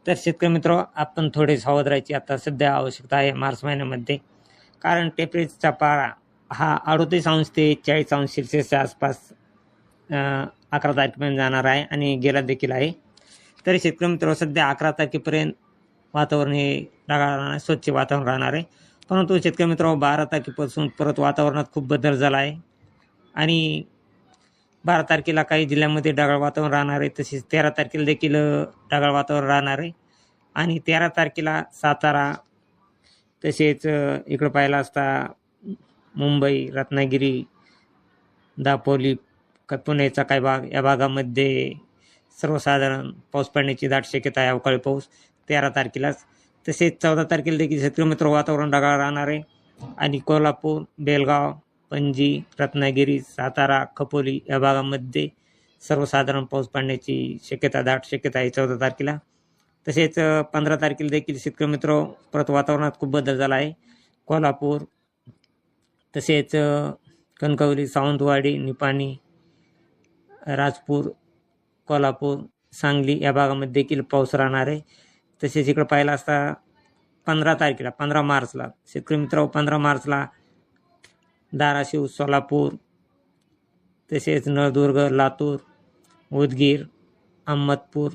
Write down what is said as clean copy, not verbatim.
तर शेतकरी मित्र, आपण थोडे सावध राहायची आता सध्या आवश्यकता आहे मार्च महिन्यामध्ये. कारण टेम्परेचरचा पारा हा 38 ते 40 सेल्सिअसच्या आसपास 11 तारखेपर्यंत जाणार आहे आणि गेला देखील आहे. तरी शेतकरी मित्र, सध्या 11 तारखेपर्यंत वातावरण हे ढगाळ राहणार, स्वच्छ वातावरण राहणार आहे. परंतु शेतकरी मित्र, 12 तारखेपासून परत वातावरणात खूप बदल झाला आहे आणि 12 तारखेला काही जिल्ह्यांमध्ये ढगाळ वातावरण राहणार आहे. तसेच 13 तारखेला देखील ढगाळ वातावरण राहणार आहे आणि 13 तारखेला सातारा, तसेच इकडं पाहिलं असता मुंबई, रत्नागिरी, दापोली, पुण्याचा काही भाग, या भागामध्ये सर्वसाधारण पाऊस पडण्याची दाट शक्यता आहे, अवकाळी पाऊस 13 तारखेलाच. तसेच 14 तारखेला देखील शेतकरी मित्र वातावरण ढगाळ राहणार आहे आणि कोल्हापूर, बेलगाव, पणजी, रत्नागिरी, सातारा, खोपोली या भागामध्ये सर्वसाधारण पाऊस पडण्याची शक्यता, दाट शक्यता आहे 14 तारखेला. तसेच 15 तारखेला देखील शेतकरी मित्र परत वातावरणात खूप बदल झाला आहे. कोल्हापूर, तसेच कणकवली, सावंतवाडी, निपाणी, राजपूर, कोल्हापूर, सांगली या भागामध्ये देखील पाऊस राहणार आहे. तसेच इकडं पाहिलं असता 15 मार्चला शेतकरी मित्र, 15 मार्चला धाराशिव, सोलापूर, तसेच नळदुर्ग, लातूर, उदगीर, अहमदपूर,